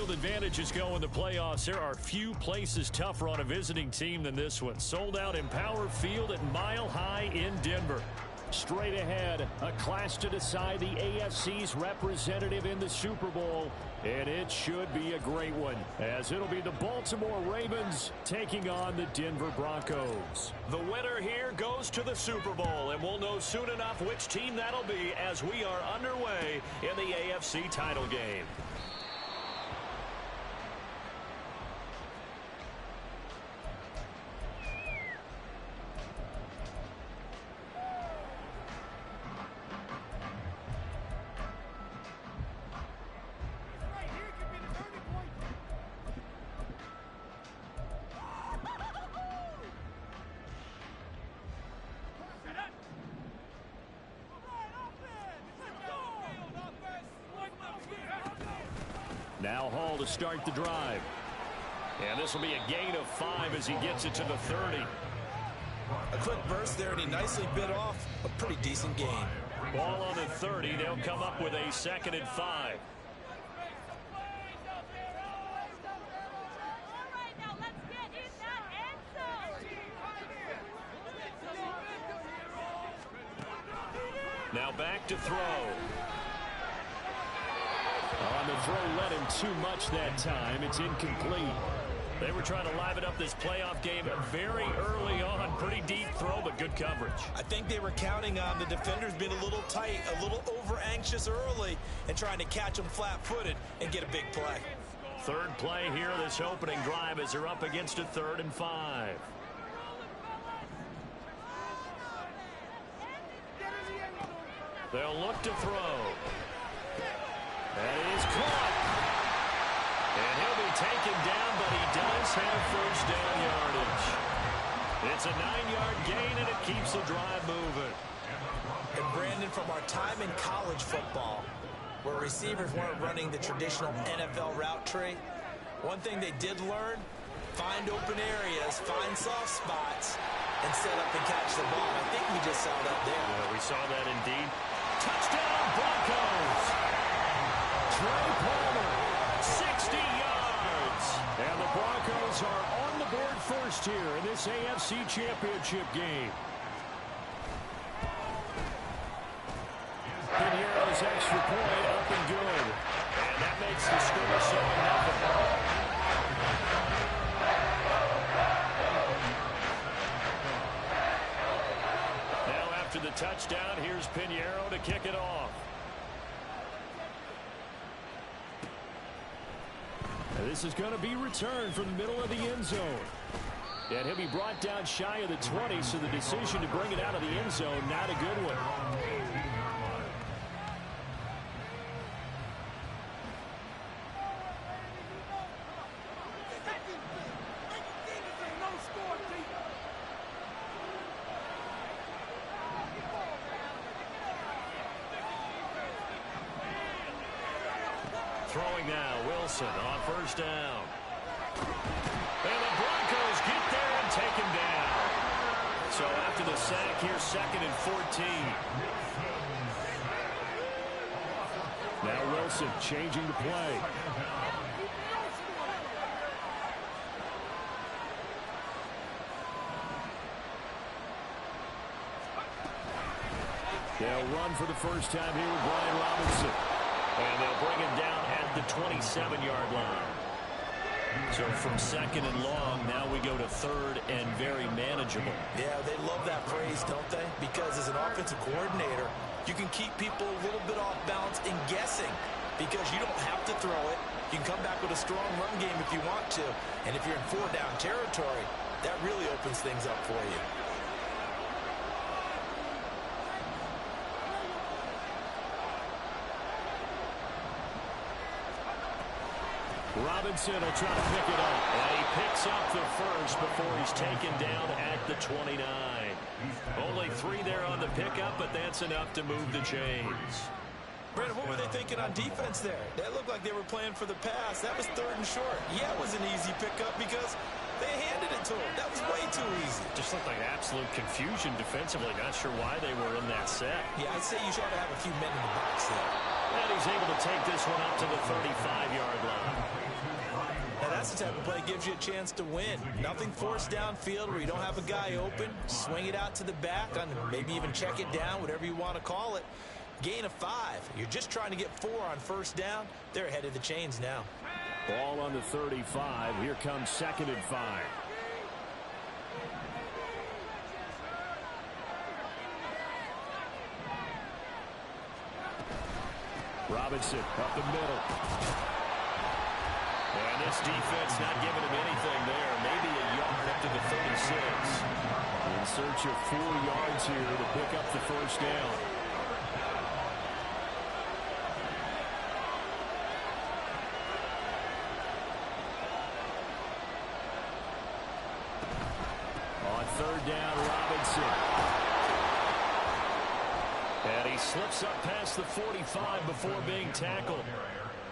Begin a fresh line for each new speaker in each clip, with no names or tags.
field advantages go in the playoffs. There are few places tougher on a visiting team than this one. Sold out in Power Field at Mile High in Denver. Straight ahead, a clash to decide the AFC's representative in the Super Bowl. And it should be a great one, as it'll be the Baltimore Ravens taking on the Denver Broncos.
The winner here goes to the Super Bowl, and we'll know soon enough which team that'll be as we are underway in the AFC title game.
Now Hall to start the drive. And this will be a gain of 5 as he gets it to the 30.
A quick burst there, and he nicely bit off a pretty decent gain.
Ball on the 30. They'll come up with a 2nd and 5. Now back to throw. On the throw, led him too much that time. It's incomplete. They were trying to liven up this playoff game very early on. Pretty deep throw, but good coverage.
I think they were counting on the defenders being a little tight, a little over-anxious early, and trying to catch them flat-footed and get a big play.
Third play here, this opening drive, as they're up against a 3rd and 5. They'll look to throw. That is caught. And he'll be taken down, but he does have first down yardage. It's a 9-yard gain, and it keeps the drive moving.
And Brandon, from our time in college football, where receivers weren't running the traditional NFL route tree, one thing they did learn, find open areas, find soft spots, and set up and catch the ball. I think we just saw that there.
Yeah, we saw that indeed. Touchdown, Broncos! Trey Palmer, 60 yards. And the Broncos are on the board first here in this AFC Championship game. Pinheiro's extra point up and good. And that makes the score 7-0. Now after the touchdown, here's Pinheiro to kick it off. This is going to be returned from the middle of the end zone. And he'll be brought down shy of the 20, so the decision to bring it out of the end zone, not a good one. Throwing now, Wilson on first down. And the Broncos get there and take him down. So after the sack, here's 2nd and 14. Now Wilson changing the play. They'll run for the first time here with Brian Robinson. And they'll bring him down at the 27-yard line. So from 2nd and long, now we go to 3rd and very manageable.
Yeah, they love that phrase, don't they? Because as an offensive coordinator, you can keep people a little bit off balance and guessing because you don't have to throw it. You can come back with a strong run game if you want to. And if you're in 4-down territory, that really opens things up for you.
Robinson will try to pick it up. And he picks up the first before he's taken down at the 29. Only 3 there on the pickup, but that's enough to move the chains.
Brandon, what were they thinking on defense there? That looked like they were playing for the pass. That was 3rd and short. Yeah, it was an easy pickup because they handed it to him. That was way too easy.
Just looked like absolute confusion defensively. Not sure why they were in that set.
Yeah, I'd say you ought to have a few men in the box there.
And he's able to take this one up to the 35-yard line.
type of play gives you a chance to win. Nothing forced downfield where you don't have a guy open. Swing it out to the back, on maybe even check it down, whatever you want to call it. Gain of 5. You're just trying to get 4 on first down. They're ahead of the chains now.
Ball on the 35. Here comes 2nd and 5. Robinson up the middle. And this defense not giving him anything there. Maybe a yard up to the 36. In search of 4 yards here to pick up the first down. On 3rd down, Robinson. And he slips up past the 45 before being tackled.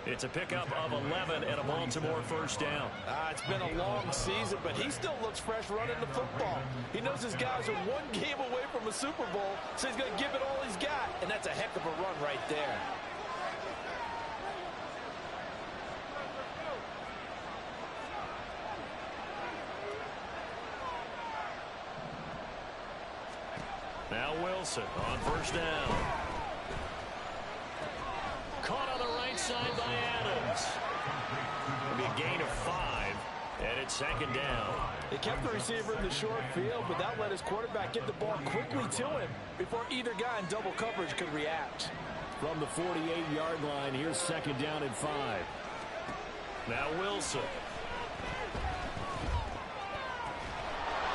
It's a pickup of 11 and a Baltimore first down.
It's been a long season, but he still looks fresh running the football. He knows his guys are 1 game away from a Super Bowl, so he's going to give it all he's got, and that's a heck of a run right there.
Now Wilson on first down. Caught on the right side by Adams. It'll be a gain of 5, and it's 2nd down.
They kept the receiver in the short field, but that let his quarterback get the ball quickly to him before either guy in double coverage could react.
From the 48-yard line, here's 2nd down and 5. Now Wilson.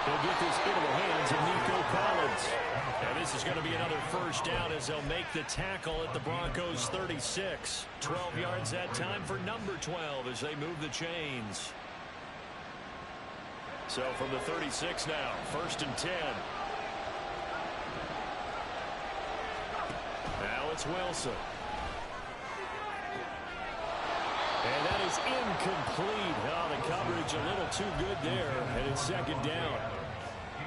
He'll get this into the hands of Nico Collins. And this is going to be another first down as they'll make the tackle at the Broncos 36. 12 yards that time for number 12 as they move the chains. So from the 36 now, 1st and 10. Now it's Wilson. And that is incomplete. Oh, the coverage a little too good there, and it's 2nd down.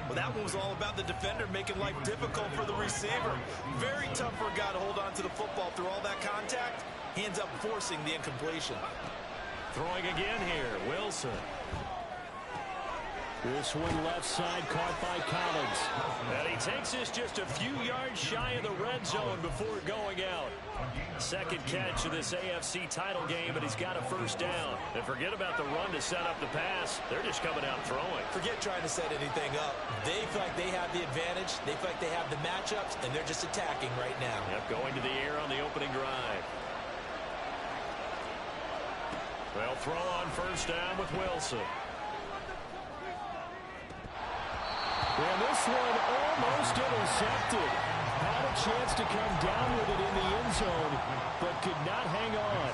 Well, that one was all about the defender making life difficult for the receiver. Very tough for a guy to hold on to the football through all that contact. He ends up forcing the incompletion.
Throwing again here, Wilson. This one left side caught by Collins. And he takes this just a few yards shy of the red zone before going out. 2nd catch of this AFC title game, and he's got a first down. And forget about the run to set up the pass. They're just coming out throwing.
Forget trying to set anything up. They feel like they have the advantage. They feel like they have the matchups, and they're just attacking right now.
Yep, going to the air on the opening drive. They'll throw on first down with Wilson. And this one almost intercepted. Had a chance to come down with it in the end zone, but could not hang on.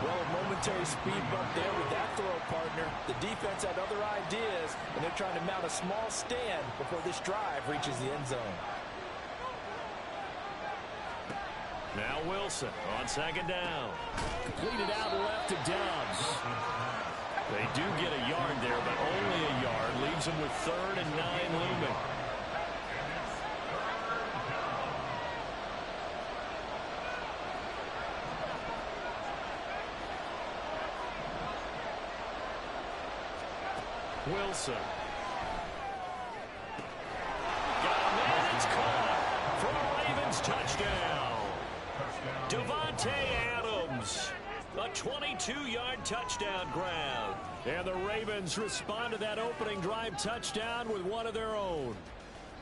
Well, a momentary speed bump there with that throw, partner. The defense had other ideas, and they're trying to mount a small stand before this drive reaches the end zone.
Now Wilson on 2nd down. Completed out left to Dobbs. They do get a yard there, but only a yard. Leaves them with 3rd and 9 looming. Wilson. Got a man, it's caught for a Ravens touchdown. Devontae Adams. A 22-yard touchdown grab. And the Ravens respond to that opening drive touchdown with one of their own.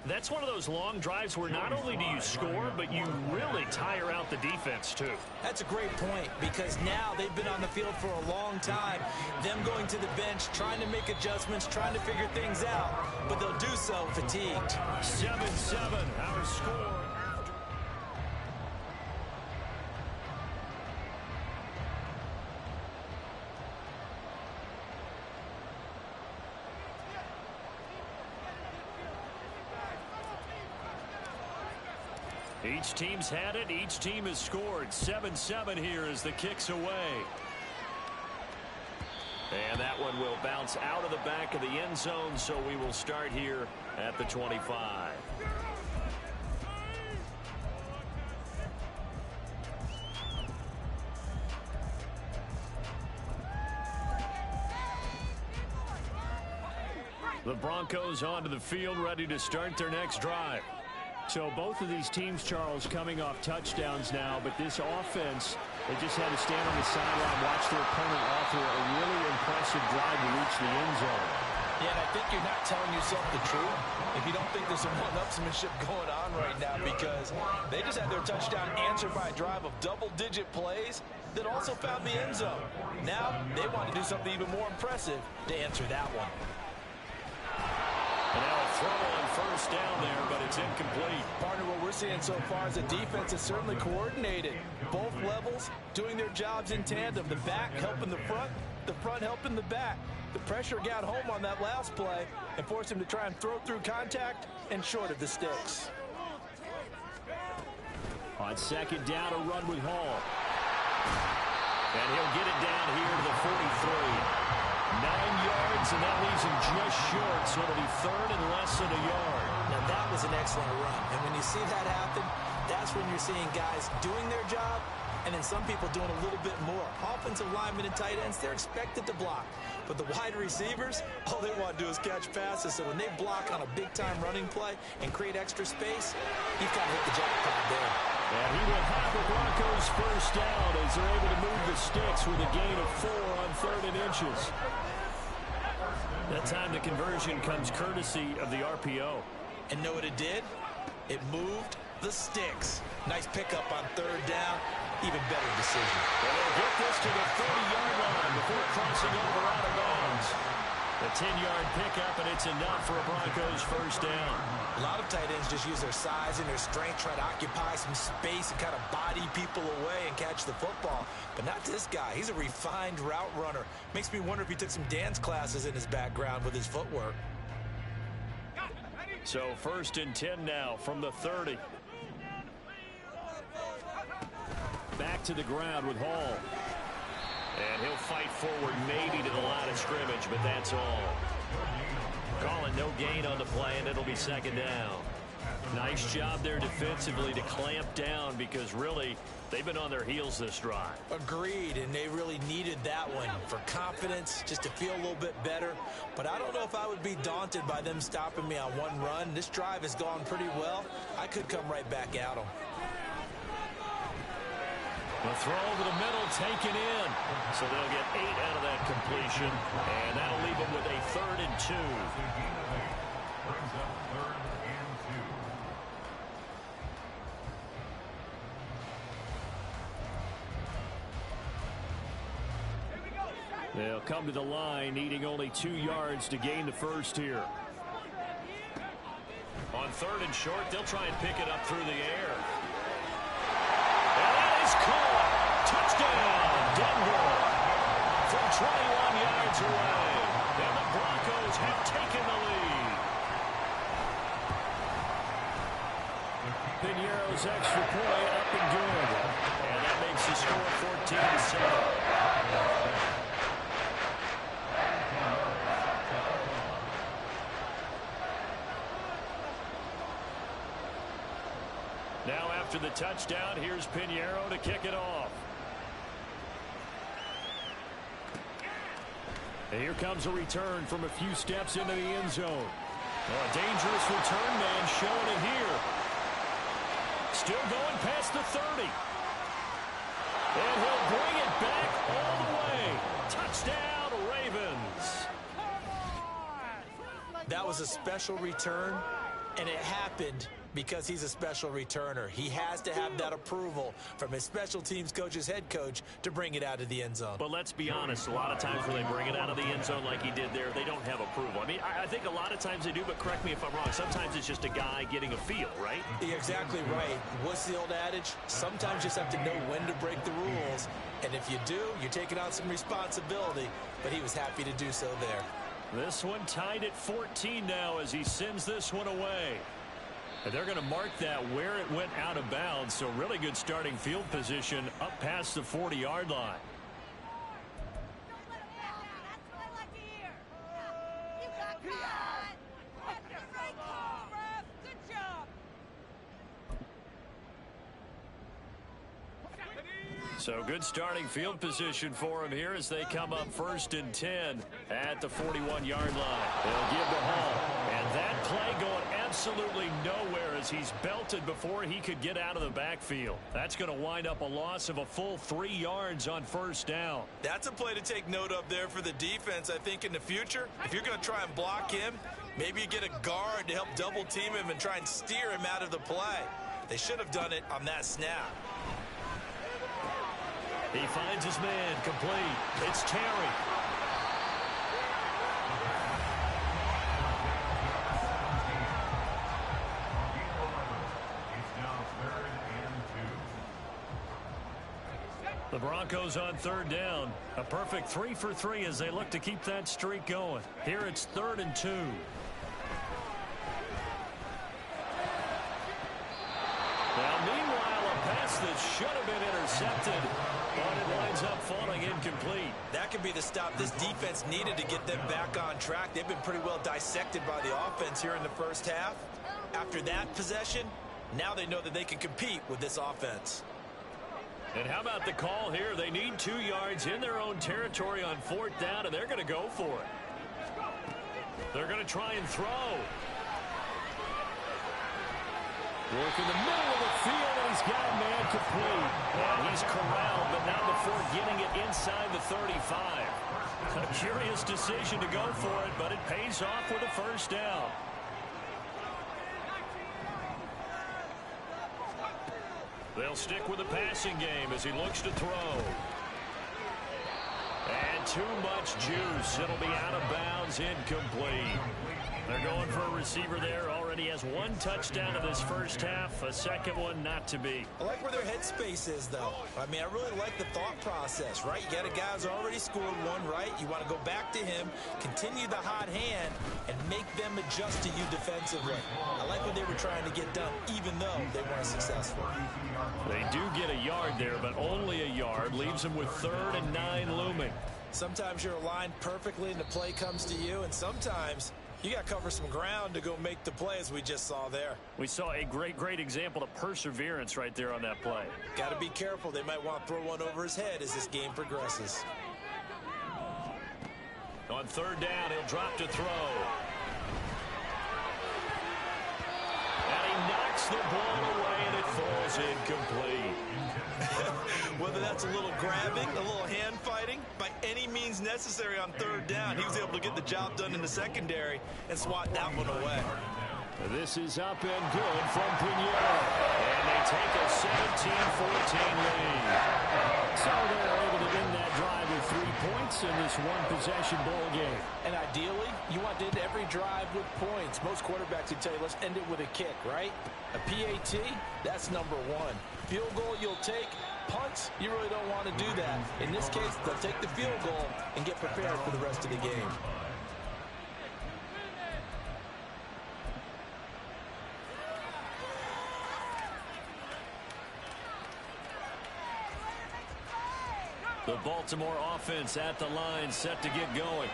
That's one of those long drives where not only do you score, but you really tire out the defense, too.
That's a great point, because now they've been on the field for a long time. Them going to the bench, trying to make adjustments, trying to figure things out, but they'll do so fatigued.
7-7, our score. Each team's had it. Each team has scored. 7-7 here as the kick's away. And that one will bounce out of the back of the end zone, so we will start here at the 25. The Broncos onto the field, ready to start their next drive. So both of these teams, Charles, coming off touchdowns now, but this offense, they just had to stand on the sideline, watch their opponent offer a really impressive drive to reach the end zone.
Yeah, and I think you're not telling yourself the truth if you don't think there's some one-upsmanship going on right now, because they just had their touchdown answered by a drive of double-digit plays that also found the end zone. Now they want to do something even more impressive to answer that one.
And now a throw on first down there, but it's incomplete.
Partner, what we're seeing so far is the defense is certainly coordinated. Both levels doing their jobs in tandem. The back helping the front helping the back. The pressure got home on that last play and forced him to try and throw through contact and short of the sticks.
On second down, a run with Hall. And he'll get it down here to the 43. 9 yards, and that leaves him just short, so it'll be third and less than a yard.
Now, that was an excellent run, and when you see that happen, that's when you're seeing guys doing their job, and then some people doing a little bit more. Offensive linemen and tight ends, they're expected to block. But the wide receivers, all they want to do is catch passes. So when they block on a big-time running play and create extra space, you've got to hit the jackpot there.
And he will have the Broncos first down as they're able to move the sticks with a gain of 4 on 3rd and inches. That time the conversion comes courtesy of the RPO.
And know what it did? It moved the sticks. Nice pickup on 3rd down. Even better decision.
And they'll get this to the 30-yard line before crossing over out of bounds. A 10-yard pickup, and it's enough for a Broncos first down.
A lot of tight ends just use their size and their strength, try to occupy some space and kind of body people away and catch the football. But not this guy. He's a refined route runner. Makes me wonder if he took some dance classes in his background with his footwork.
So 1st and 10 now from the 30. Back to the ground with Hall. And he'll fight forward maybe to the line of scrimmage, but that's all. Calling no gain on the play, and it'll be 2nd down. Nice job there defensively to clamp down, because really they've been on their heels this drive.
Agreed, and they really needed that one for confidence, just to feel a little bit better. But I don't know if I would be daunted by them stopping me on one run. This drive has gone pretty well. I could come right back at them.
The throw over the middle taken in. So they'll get 8 out of that completion. And that'll leave them with a 3rd and 2. They'll come to the line, needing only 2 yards to gain the first here. On 3rd and short, they'll try and pick it up through the air. And that is caught. Touchdown, Denver. From 21 yards away. And the Broncos have taken the lead. Piñeiro's extra point up and good. And that makes the score 14-7. Now after the touchdown, here's Piñeiro to kick it off. And here comes a return from a few steps into the end zone. Oh, a dangerous return man showing it here. Still going past the 30. And he'll bring it back all the way. Touchdown, Ravens.
That was a special return, and it happened because he's a special returner. He has to have that approval from his special teams coach's head coach to bring it out of the end zone.
But let's be honest, a lot of times when they bring it out of the end zone like he did there, they don't have approval. I mean, I think a lot of times they do, but correct me if I'm wrong. Sometimes it's just a guy getting a feel, right?
You're exactly right. What's the old adage? Sometimes you just have to know when to break the rules. And if you do, you're taking on some responsibility. But he was happy to do so there.
This one tied at 14 now as he sends this one away. And they're going to mark that where it went out of bounds. So really good starting field position up past the 40-yard line. So good starting field position for him here as they come up 1st and 10 at the 41-yard line. They'll give the ball. And that play going absolutely nowhere as he's belted before he could get out of the backfield. That's going to wind up a loss of a full 3 yards on 1st down.
That's a play to take note of there for the defense. I think in the future, if you're going to try and block him, maybe you get a guard to help double team him and try and steer him out of the play. They should have done it on that snap.
He finds his man complete. It's Terry. The Broncos on 3rd down. A perfect 3 for 3 as they look to keep that streak going. Here it's 3rd and 2. Now, meanwhile, a pass that should have been intercepted, but it winds up falling incomplete.
That could be the stop this defense needed to get them back on track. They've been pretty well dissected by the offense here in the 1st half. After that possession, now they know that they can compete with this offense.
And how about the call here? They need 2 yards in their own territory on 4th down, and they're going to go for it. They're going to try and throw. Work in the middle of the field, and he's got a man complete. And he's corralled, but not before getting it inside the 35. A curious decision to go for it, but it pays off with a 1st down. They'll stick with the passing game as he looks to throw. And too much juice. It'll be out of bounds, incomplete. They're going for a receiver there. Already has 1 touchdown in this 1st half. A 2nd one not to be.
I like where their headspace is, though. I mean, I really like the thought process, right? You got a guy who's already scored 1, right? You want to go back to him, continue the hot hand, and make them adjust to you defensively. I like what they were trying to get done, even though they weren't successful.
They do get a yard there, but only a yard. Leaves them with 3rd and 9 looming.
Sometimes you're aligned perfectly and the play comes to you, and sometimes you got to cover some ground to go make the play, as we just saw there.
We saw a great example of perseverance right there on that play.
Got to be careful. They might want to throw one over his head as this game progresses.
On 3rd down, he'll drop to throw. And he knocks the ball away, and it falls incomplete.
Whether that's a little grabbing, a little hand fighting, by any means necessary on 3rd down, he was able to get the job done in the secondary and swat that one away.
This is up and good from Pinheiro. And they take a 17-14 lead. So they're able to win that drive with 3 points in this 1-possession ball game.
And ideally, you want to end every drive with points. Most quarterbacks would tell you, let's end it with a kick, right? A PAT, that's number 1. Field goal you'll take. Punts, you really don't want to do that. In this case, they'll take the field goal and get prepared for the rest of the game.
The Baltimore offense at the line, set to get going.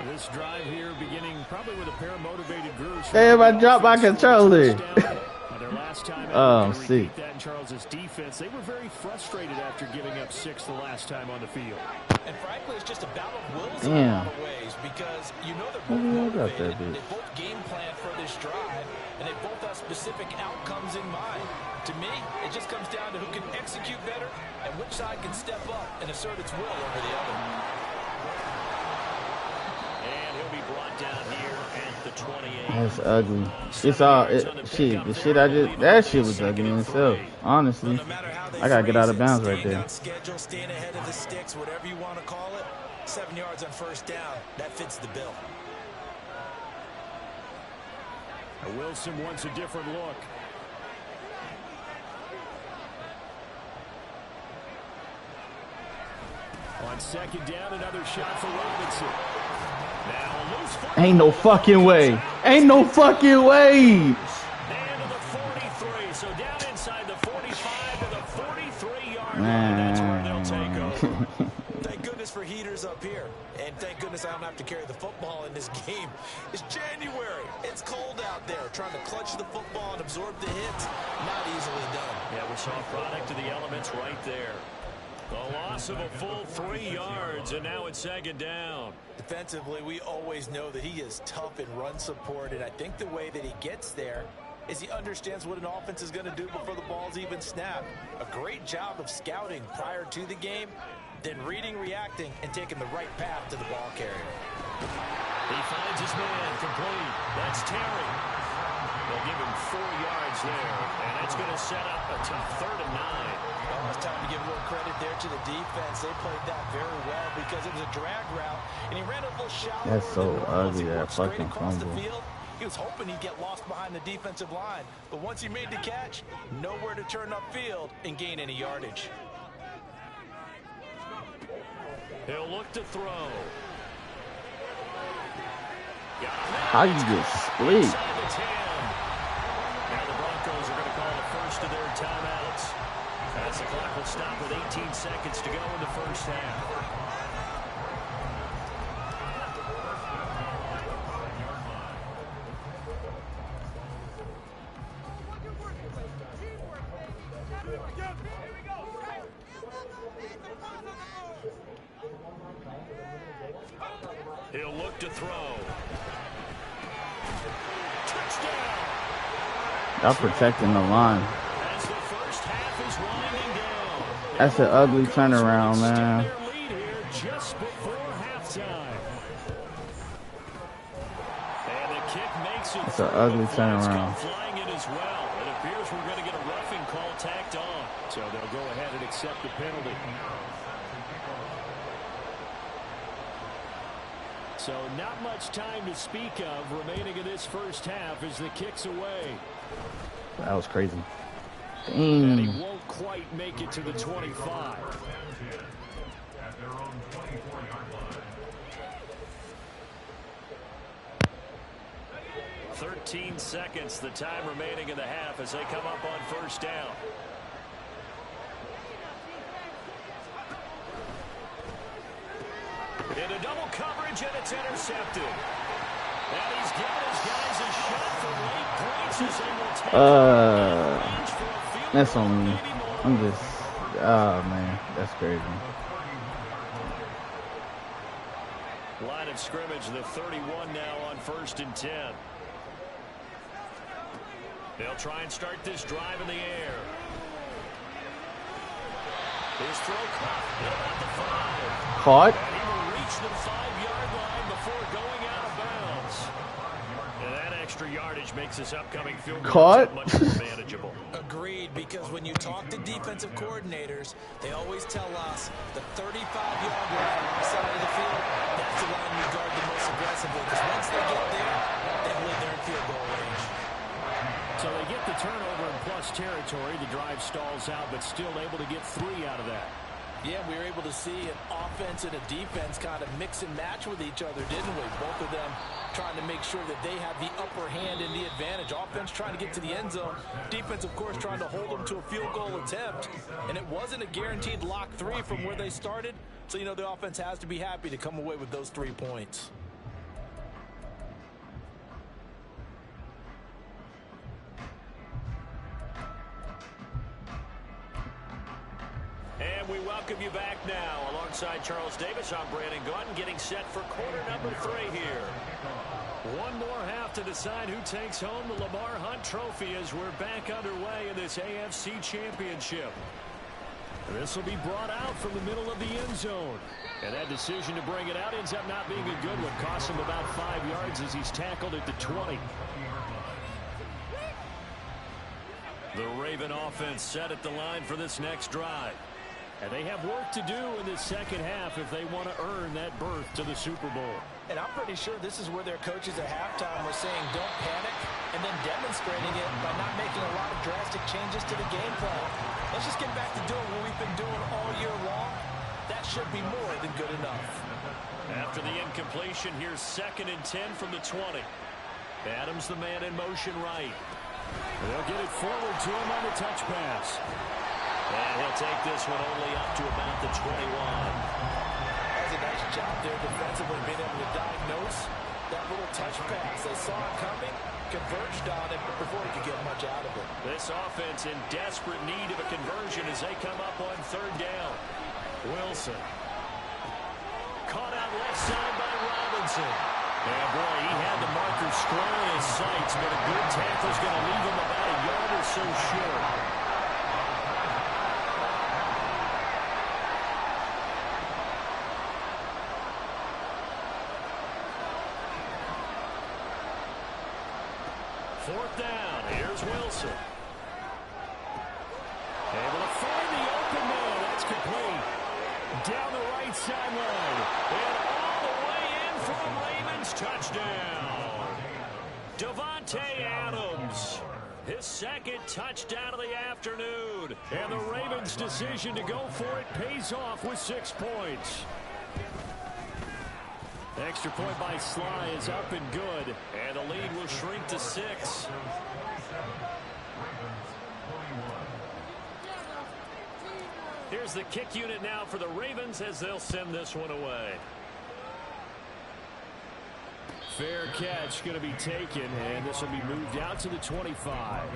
This drive here beginning probably with a pair of motivated groups.
Hey, if I drop my controller.
Their last time
see.
That in Charles's defense, they were very frustrated after giving up 6 the last time on the field.
And frankly, it's just a battle of wills in a lot of ways, because you know they're both motivated. They both game plan for this drive, and they both have specific outcomes in mind. To me, it just comes down to who can execute better and which side can step up and assert its will over the other.
And he'll be brought down here at the 28.
That's ugly. It's all the shit I just, that shit was ugly in itself. Honestly, I gotta get out of bounds right there.
Schedule, staying ahead of the sticks, whatever you want to call it. 7 yards on 1st down. That fits the bill.
Wilson wants a different look. On 2nd down, another shot for Robinson. Now a loose foot.
Ain't no fucking way. Ain't no fucking way.
And to the 43. So down inside the 45 to the 43-yard line. That's where they'll take over.
Thank goodness for heaters up here. And thank goodness I don't have to carry the football in this game. It's January. It's cold out there. Trying to clutch the football and absorb the hits, not easily done.
Yeah, we saw a product of the elements right there. A loss of a full 3 yards, and now it's 2nd down.
Defensively, we always know that he is tough in run support, and I think the way that he gets there is he understands what an offense is going to do before the ball's even snapped. A great job of scouting prior to the game, then reading, reacting, and taking the right path to the ball carrier.
He finds his man complete. That's Terry. They'll give him 4 yards there, and that's going to set up a tough 3rd and 9.
Well, it's time to give a little credit there to the defense. They played that very well because it was a drag route, and he ran a little shallow.
That's so ugly, that fucking fumble.
He was hoping he'd get lost behind the defensive line, but once he made the catch, nowhere to turn upfield and gain any yardage.
He'll look to throw.
How you get split?
Now the Broncos are going to call the first of their timeouts, as the clock will stop with 18 seconds to go in the first half. He'll look to throw. Touchdown.
Y'all protecting the line.
As the first half is winding down.
That's an ugly turnaround, man.
Their lead here just before halftime. And the kick makes it.
It's an ugly turnaround.
Flying in as well. It appears we're going to get a roughing call tacked on. So they'll go ahead and accept the penalty. So not much time to speak of remaining in this first half as the kick's away.
That was crazy.
And he won't quite make it to the 25. 13 seconds, the time remaining in the half as they come up on first down. Into double coverage, and it's intercepted. And he's given his guys a shot for late points as they will take range for a field
that's
goal,
on me.
maybe more.
I'm just, oh man, that's crazy.
Line of scrimmage, the 31 now on 1st and 10. They'll try and start this drive in the air. His throw caught at about the 5.
Caught?
And he will reach the 5-yard line before going out of bounds. And that extra yardage makes this upcoming field goal much more manageable.
Agreed, because when you talk to defensive coordinators, they always tell us the 35-yard line on the side of the field, that's the line you guard the most aggressively, because once they get there, they believe they're in field goal range.
So they get the turnover in plus territory. The drive stalls out, but still able to get 3 out of that.
Yeah, we were able to see an offense and a defense kind of mix and match with each other, didn't we? Both of them trying to make sure that they have the upper hand and the advantage. Offense trying to get to the end zone. Defense, of course, trying to hold them to a field goal attempt. And it wasn't a guaranteed lock 3 from where they started. So, you know, the offense has to be happy to come away with those 3 points.
And we welcome you back now. Alongside Charles Davis, I'm Brandon Gautin, getting set for quarter number 3 here. One more half to decide who takes home the Lamar Hunt Trophy as we're back underway in this AFC Championship. This will be brought out from the middle of the end zone. And that decision to bring it out ends up not being a good one. Costs him about 5 yards as he's tackled at the 20. The Raven offense set at the line for this next drive. And they have work to do in this second half if they want to earn that berth to the Super Bowl.
And I'm pretty sure this is where their coaches at halftime were saying don't panic, and then demonstrating it by not making a lot of drastic changes to the game plan. Let's just get back to doing what we've been doing all year long. That should be more than good enough.
After the incompletion, here's 2nd and 10 from the 20. Adams the man in motion right. They'll get it forward to him on the touch pass. And he'll take this one only up to about the 21.
That's a nice job there defensively, being able to diagnose that little touch pass. They saw it coming, converged on it, but before he could get much out of it.
This offense in desperate need of a conversion as they come up on 3rd down. Wilson. Caught out left side by Robinson. And boy, he had the marker square in his sights, but a good tackle is going to leave him about a yard or so short. Fourth down. Here's Wilson. Able to find the open man. That's complete. Down the right sideline. And all the way in for a Ravens touchdown. Davante Adams. His second touchdown of the afternoon. And the Ravens' decision to go for it pays off with 6 points. Extra point by Sly is up and good. And the lead will shrink to 6. Here's the kick unit now for the Ravens as they'll send this one away. Fair catch going to be taken, and this will be moved out to the 25.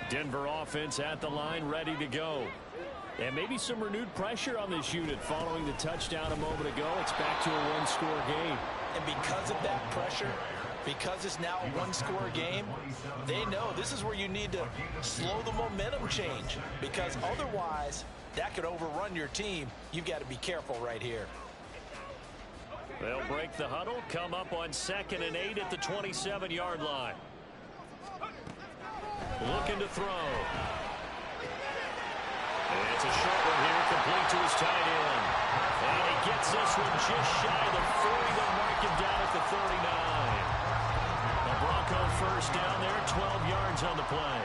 Denver offense at the line, ready to go. And maybe some renewed pressure on this unit following the touchdown a moment ago. It's back to a one-score game.
And because of that pressure, because it's now a one-score game, they know this is where you need to slow the momentum change, because otherwise that could overrun your team. You've got to be careful right here.
They'll break the huddle, come up on 2nd and 8 at the 27-yard line. Looking to throw. And it's a short one here, complete to his tight end. And he gets this one just shy of the 40. They'll mark him down at the 39. A Bronco first down there, 12 yards on the play.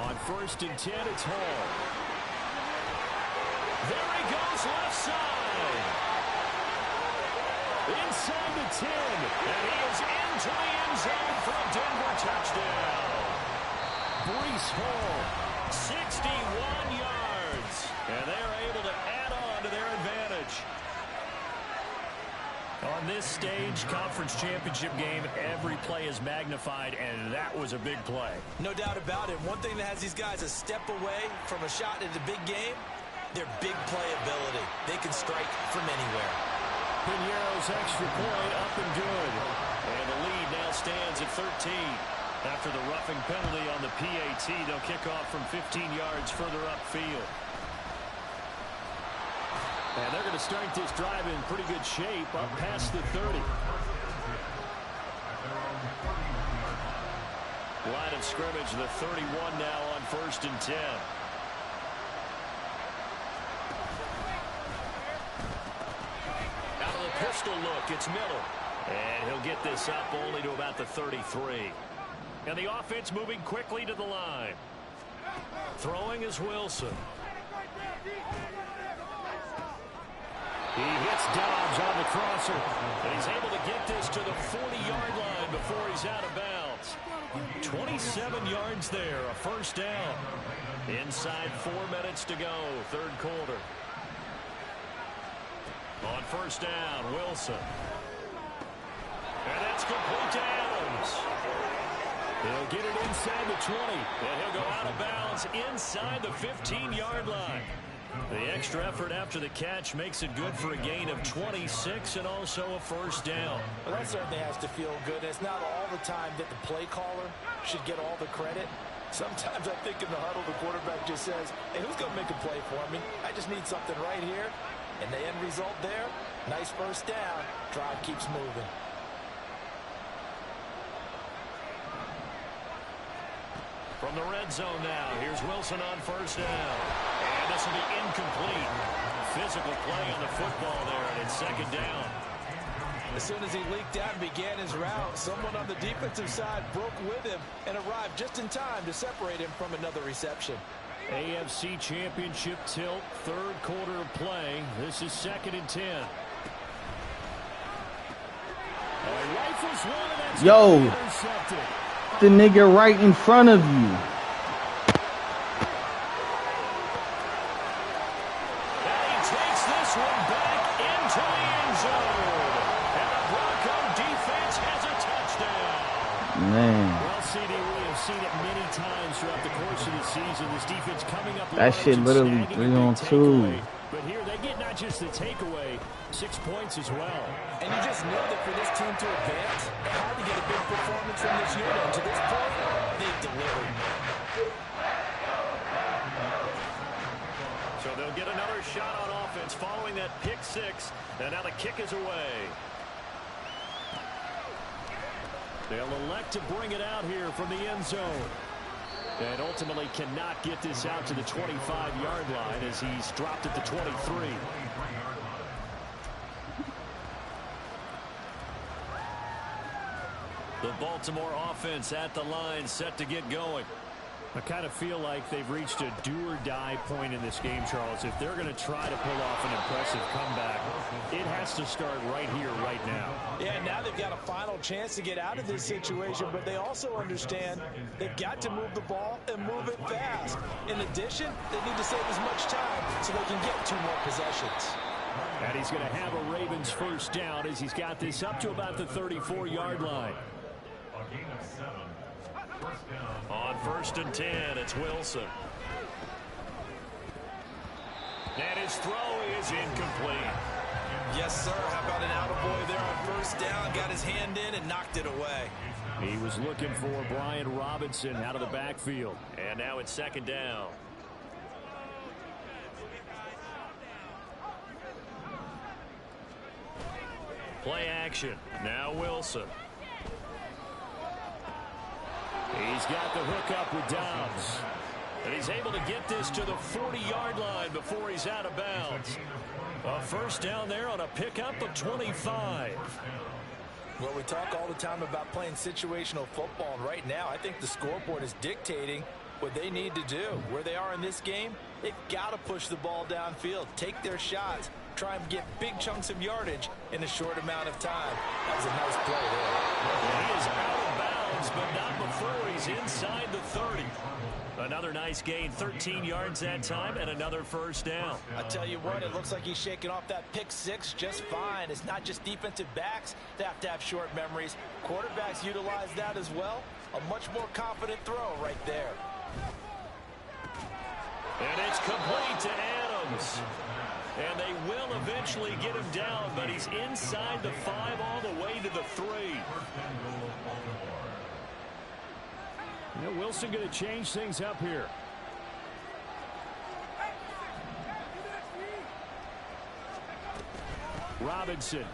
On 1st and 10, it's Hall. There he goes, left side. Inside the 10, and he is into the end zone for a Denver touchdown. Breece Hall, 61 yards, and they're able to add on to their advantage. On this stage, conference championship game, every play is magnified, and that was a big play.
No doubt about it. One thing that has these guys a step away from a shot at the big game, their big play ability. They can strike from anywhere.
Piñeiro's extra point up and good. And the lead now stands at 13. After the roughing penalty on the PAT, they'll kick off from 15 yards further upfield. And they're going to start this drive in pretty good shape up past the 30. Line of scrimmage, the 31 now on 1st and 10. Pistol look, it's Miller. And he'll get this up only to about the 33. And the offense moving quickly to the line. Throwing is Wilson. He hits Dobbs on the crosser. And he's able to get this to the 40-yard line before he's out of bounds. 27 yards there, a first down. Inside 4 minutes to go, 3rd quarter. On 1st down, Wilson. And that's complete to Adams. He'll get it inside the 20. And he'll go out of bounds inside the 15-yard line. The extra effort after the catch makes it good for a gain of 26 and also a first down.
Well, that certainly has to feel good. It's not all the time that the play caller should get all the credit. Sometimes I think in the huddle, the quarterback just says, hey, who's going to make a play for me? I just need something right here. And the end result there, nice first down. Drive keeps moving.
From the red zone now, here's Wilson on 1st down. And this will be incomplete. Physical play on the football there, and it's 2nd down.
As soon as he leaked out and began his route, someone on the defensive side broke with him and arrived just in time to separate him from another reception.
AFC Championship tilt, 3rd quarter of play. This is 2nd and 10.
Yo, the nigga right in front of you.
And he takes
Man.
Well, CD, we have seen it many times throughout the course of the season. This defense coming up.
That shit literally 3-on-2.
But here they get not just the takeaway, 6 points as well.
And you just know that for this team to advance, it had to get a big performance from this unit. And to this point, they've delivered.
So they'll get another shot on offense following that pick six. And now the kick is away.
They'll elect to bring it out here from the end zone. And ultimately cannot get this out to the 25-yard line as he's dropped at the 23. The Baltimore offense at the line, set to get going. I kind of feel like they've reached a do-or-die point in this game, Charles. If they're going to try to pull off an impressive comeback, it has to start right here, right now.
Yeah, now they've got a final chance to get out of this situation, but they also understand they've got to move the ball and move it fast. In addition, they need to save as much time so they can get 2 more possessions.
And he's going to have a Ravens first down as he's got this up to about the 34-yard line.
On 1st and 10, it's Wilson. And his throw is incomplete.
Yes, sir. How about an attaboy there on 1st down? Got his hand in and knocked it away.
He was looking for Brian Robinson out of the backfield.
And now it's 2nd down. Play action. Now Wilson.
He's got the hook up with Dobbs. And he's able to get this to the 40-yard line before he's out of bounds. A first down there on a pickup of 25.
Well, we talk all the time about playing situational football, and right now I think the scoreboard is dictating what they need to do. Where they are in this game, they've got to push the ball downfield, take their shots, try and get big chunks of yardage in a short amount of time. That was a nice play there.
Well, he is out of bounds, but not before he's inside the 30. Another nice gain, 13 yards that time, and another first down.
I tell you what, it looks like he's shaking off that pick six just fine. It's not just defensive backs that have to have short memories. Quarterbacks utilize that as well. A much more confident throw right there.
And it's complete to Adams. And they will eventually get him down, but he's inside the 5 all the way to the 3.
You know, Wilson going to change things up here. Robinson.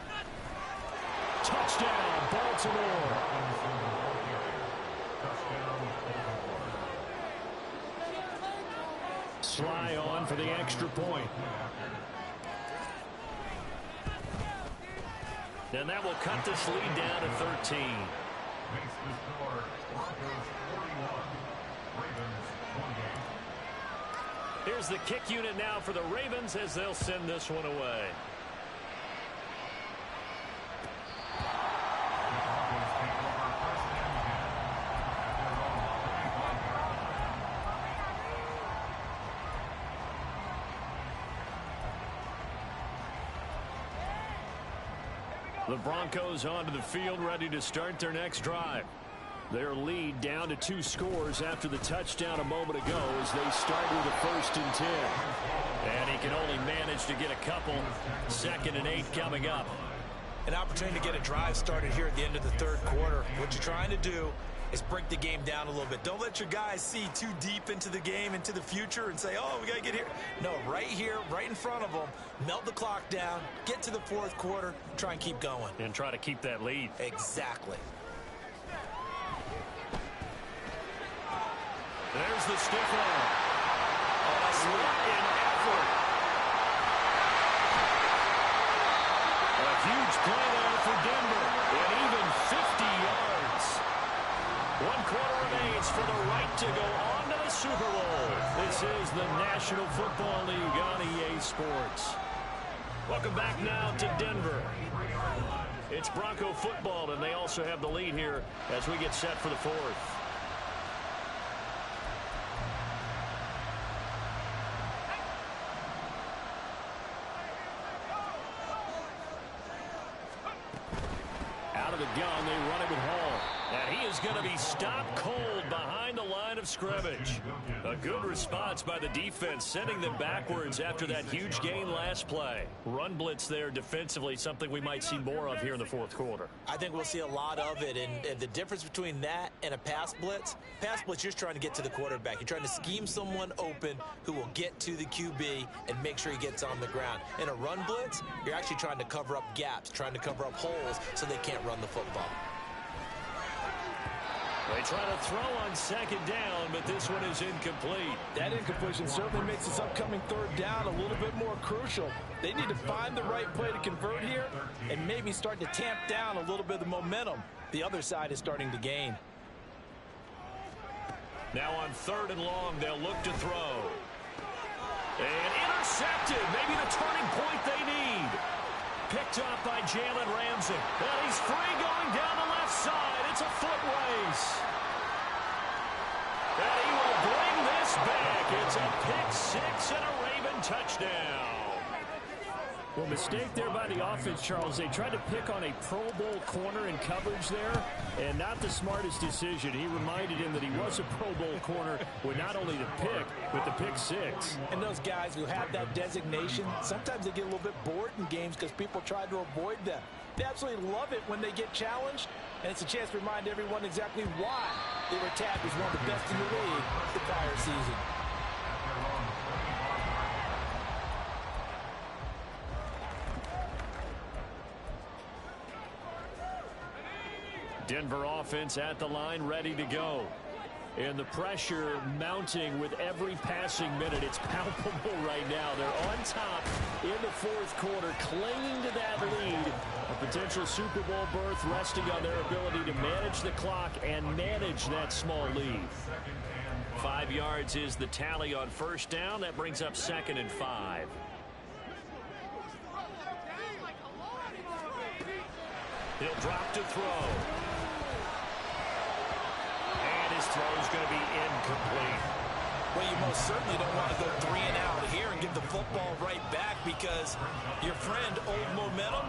Touchdown, Baltimore. Sly on for the extra point.
And that will cut this lead down to 13. Here's the kick unit now for the Ravens as they'll send this one away. The Broncos onto the field, ready to start their next drive. Their lead down to 2 scores after the touchdown a moment ago as they start with a 1st and 10. And he can only manage to get a couple. 2nd and 8 coming up.
An opportunity to get a drive started here at the end of the 3rd quarter. What you're trying to do is break the game down a little bit. Don't let your guys see too deep into the game, into the future, and say, oh, we got to get here. No, right here, right in front of them, melt the clock down, get to the 4th quarter, try and keep going.
And try to keep that lead.
Exactly.
There's the stiff arm. What an effort. A huge play there for Denver. And even 50 yards. 1 quarter remains for the right to go on to the Super Bowl. This is the National Football League on EA Sports. Welcome back now to Denver. It's Bronco football, and they also have the lead here as we get set for the 4th. Out of the gun, they run it with Hall.
And he is going to be stopped cold behind the line of scrimmage. A good response by the defense, sending them backwards after that huge gain last play. Run blitz there defensively, something we might see more of here in the fourth quarter.
I think we'll see a lot of it, and the difference between that and a pass blitz, you're just trying to get to the quarterback. You're trying to scheme someone open who will get to the QB and make sure he gets on the ground. In a run blitz, you're actually trying to cover up gaps, trying to cover up holes so they can't run the football.
They try to throw on second down, but this one is incomplete.
That incompletion certainly makes this upcoming third down a little bit more crucial. They need to find the right play to convert here and maybe start to tamp down a little bit of the momentum the other side is starting to gain.
Now on third and long, they'll look to throw. And intercepted. Maybe the turning point they need. Picked off by Jalen Ramsey. And he's free going down the left side. It's a foot race. And he will bring this back. It's a pick six and a Raven touchdown.
Well, mistake there by the offense, Charles. They tried to pick on a Pro Bowl corner in coverage there, and not the smartest decision. He reminded him that he was a Pro Bowl corner with not only the pick, but the pick six.
And those guys who have that designation, sometimes they get a little bit bored in games because people try to avoid them. They absolutely love it when they get challenged, and it's a chance to remind everyone exactly why they were tagged as one of the best in the league the prior season.
Denver offense at the line, ready to go. And the pressure mounting with every passing minute. It's palpable right now. They're on top in the fourth quarter, clinging to that lead. A potential Super Bowl berth resting on their ability to manage the clock and manage that small lead. 5 yards is the tally on first down. That brings up 2nd and 5. He'll drop to throw. His throw is going to be incomplete.
Well, you most certainly don't want to go 3 and out here and give the football right back because your friend, Old Momentum,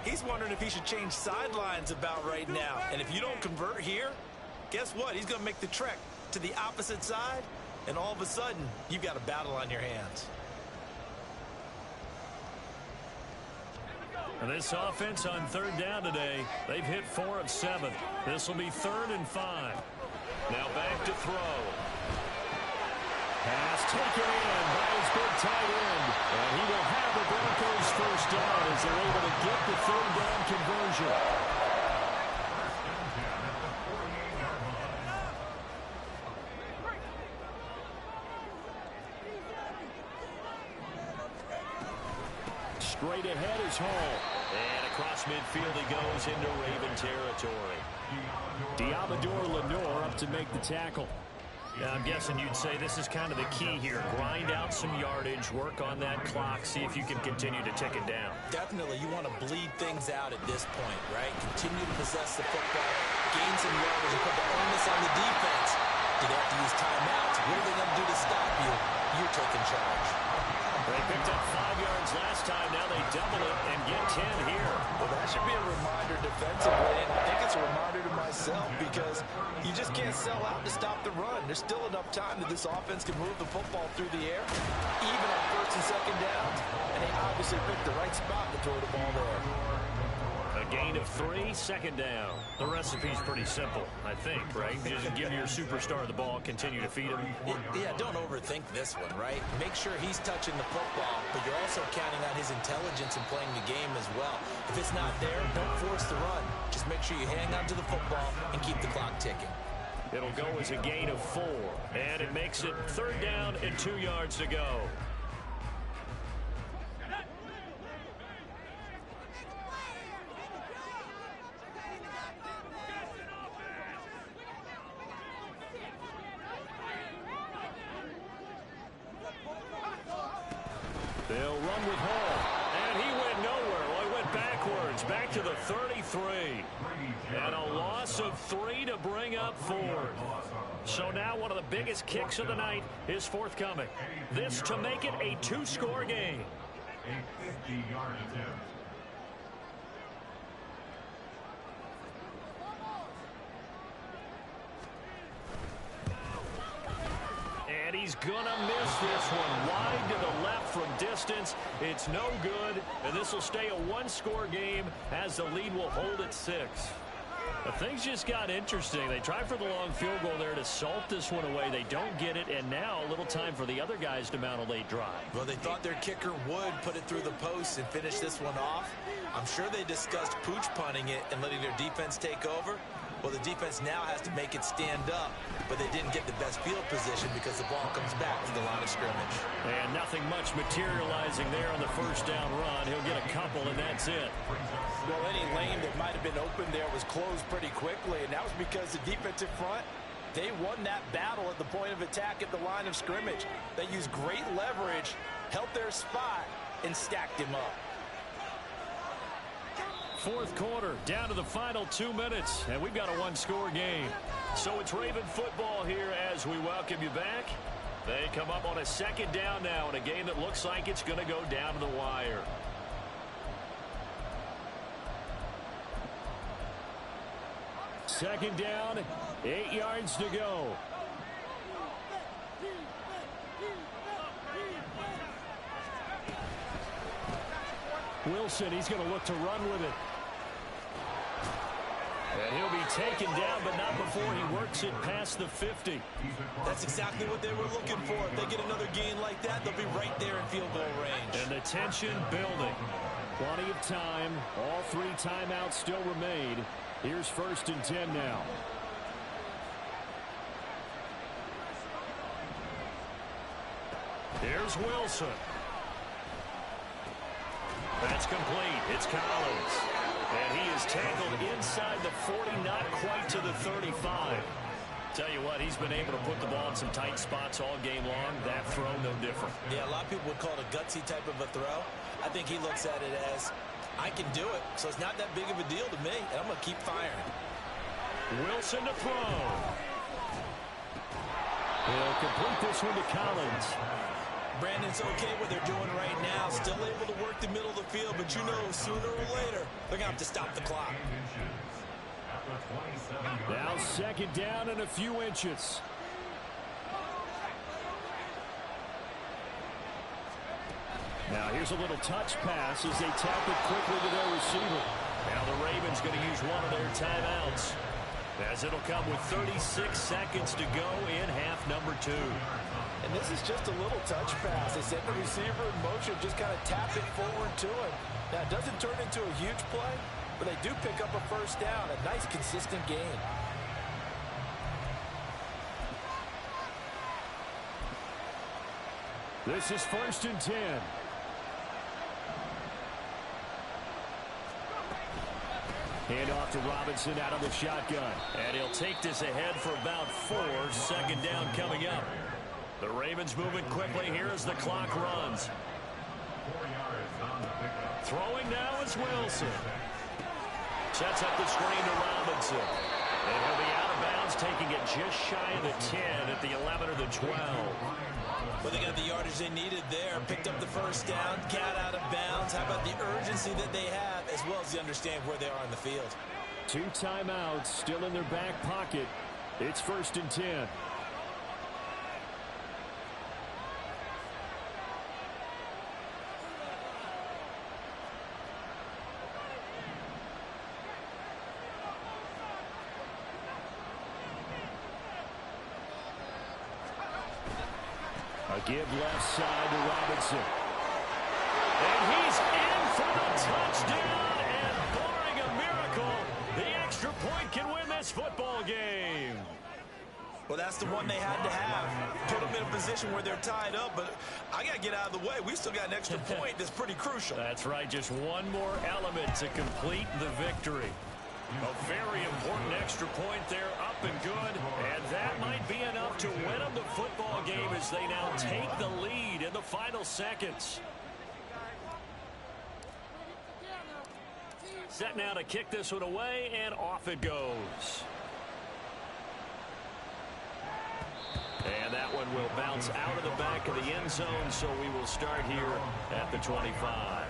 he's wondering if he should change sidelines about right now. And if you don't convert here, guess what? He's going to make the trek to the opposite side, and all of a sudden, you've got a battle on your hands.
And this offense on third down today, they've hit 4 of 7. This will be 3rd and 5. Now back to throw. Pass taken in by his big tight end. And he will have the Broncos first down as they're able to get the third down conversion. Straight ahead is Hall. And across midfield he goes into Raven territory. Diabador Lenore up to make the tackle. Now, I'm guessing you'd say this is kind of the key here. Grind out some yardage, work on that clock, see if you can continue to tick it down.
Definitely, you want to bleed things out at this point, right? Continue to possess the football, gain some yardage, and put the onus on the defense. Do they have to use timeouts? What are they going to do to stop you? You're taking charge.
They picked up 5 yards last time. Now they double it and get 10 here.
Well, that should be a reminder defensively, and I think it's a reminder to myself because you just can't sell out to stop the run. There's still enough time that this offense can move the football through the air, even on 1st and 2nd downs, and they obviously picked the right spot to throw the ball there.
A gain of 3, 2nd down. The recipe's pretty simple, I think, right? Just give your superstar the ball, continue to feed him.
Yeah, don't overthink this one, right? Make sure he's touching the football, but you're also counting on his intelligence in playing the game as well. If it's not there, don't force the run. Just make sure you hang on to the football and keep the clock ticking.
It'll go as a gain of 4, and it makes it 3rd down and 2 yards to go. They'll run with Hall, and he went nowhere. Well, he went backwards, back to the 33. And a loss of 3 to bring up 4. So now one of the biggest kicks of the night is forthcoming. This to make it a 2-score game.
A 50-yard attempt.
he's going to miss this one. Wide to the left from distance. It's no good, and this will stay a one-score game as the lead will hold at 6. But things just got interesting. They tried for the long field goal there to salt this one away. They don't get it, and now a little time for the other guys to mount a late drive.
Well, they thought their kicker would put it through the post and finish this one off. I'm sure they discussed pooch punting it and letting their defense take over. Well, the defense now has to make it stand up, but they didn't get the best field position because the ball comes back to the line of scrimmage.
And nothing much materializing there on the first down run. He'll get a couple, and that's it.
Well, any lane that might have been open there was closed pretty quickly, and that was because the defensive front, they won that battle at the point of attack at the line of scrimmage. They used great leverage, held their spot, and stacked him up.
Fourth quarter, down to the final 2 minutes, and we've got a one-score game. So it's Raven football here as we welcome you back. They come up on a second down now in a game that looks like it's going to go down to the wire. Second down, 8 yards to go. Wilson, he's going to look to run with it. And he'll be taken down, but not before he works it past the 50.
That's exactly what they were looking for. If they get another gain like that, they'll be right there in field goal range.
And the tension building. Plenty of time. All 3 timeouts still remain. Here's 1st and 10 now. Here's Wilson. That's complete. It's Collins. And he is tackled inside the 40, not quite to the 35. Tell you what, he's been able to put the ball in some tight spots all game long. That throw, no different.
Yeah, a lot of people would call it a gutsy type of a throw. I think he looks at it as, I can do it, so it's not that big of a deal to me, and I'm going to keep firing.
Wilson to throw. He'll complete this one to Collins.
Brandon's okay what they're doing right now. Still able to work the middle of the field, but you know sooner or later they're going to have to stop the clock.
Now second down and a few inches. Now here's a little touch pass as they tap it quickly to their receiver. Now the Ravens going to use one of their timeouts, as it'll come with 36 seconds to go in half number 2.
And this is just a little touch pass. They set the receiver in motion, just kind of tap it forward to him. Now, it doesn't turn into a huge play, but they do pick up a first down. A nice, consistent gain.
This is 1st and 10. Hand off to Robinson out of the shotgun. And he'll take this ahead for about 4. Second down coming up. The Ravens moving quickly here as the clock runs. Throwing now is Wilson. Sets up the screen to Robinson. And he'll be out of bounds, taking it just shy of the 10 at the 11 or the 12.
Well, they got the yardage they needed there. Picked up the first down, got out of bounds. How about the urgency that they have, as well as the understand where they are in the field?
2 timeouts still in their back pocket. It's 1st and 10. A give left side to Robinson. And he's in for the touchdown. And barring a miracle, the extra point can win this football game.
Well, that's the one they had to have. Put them in a position where they're tied up, but I got to get out of the way. We still got an extra point that's pretty crucial.
That's right. Just one more element to complete the victory. A very important extra point there, up and good. And that might be enough to win them the football game as they now take the lead in the final seconds. Set now to kick this one away, and off it goes. And that one will bounce out of the back of the end zone, so we will start here at the 25.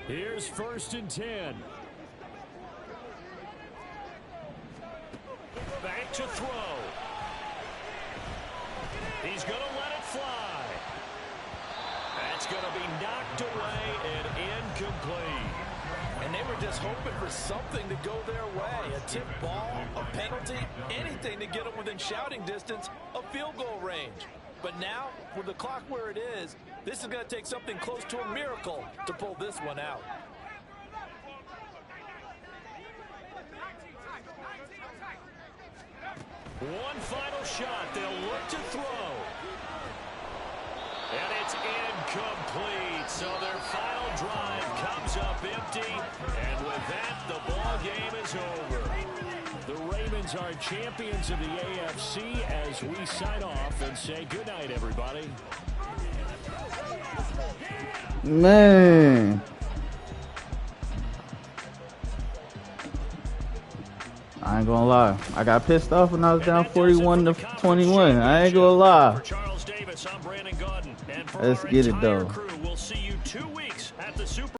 Here's 1st and 10. Back to throw. He's going to let it fly. That's going to be knocked away and incomplete.
And they were just hoping for something to go their way. A tip ball, a penalty, anything to get them within shouting distance of field goal range. But now, with the clock where it is, this is going to take something close to a miracle to pull this one out.
One final shot. They'll look to throw. And it's incomplete. So their final drive comes up empty. And with that, the ball game is over. The Ravens are champions of the AFC as we sign off and say goodnight, everybody.
Man. I ain't gonna lie. I got pissed off when I was down 41-21. I ain't gonna lie. Let's get it, though.
We'll see you 2 weeks at the Super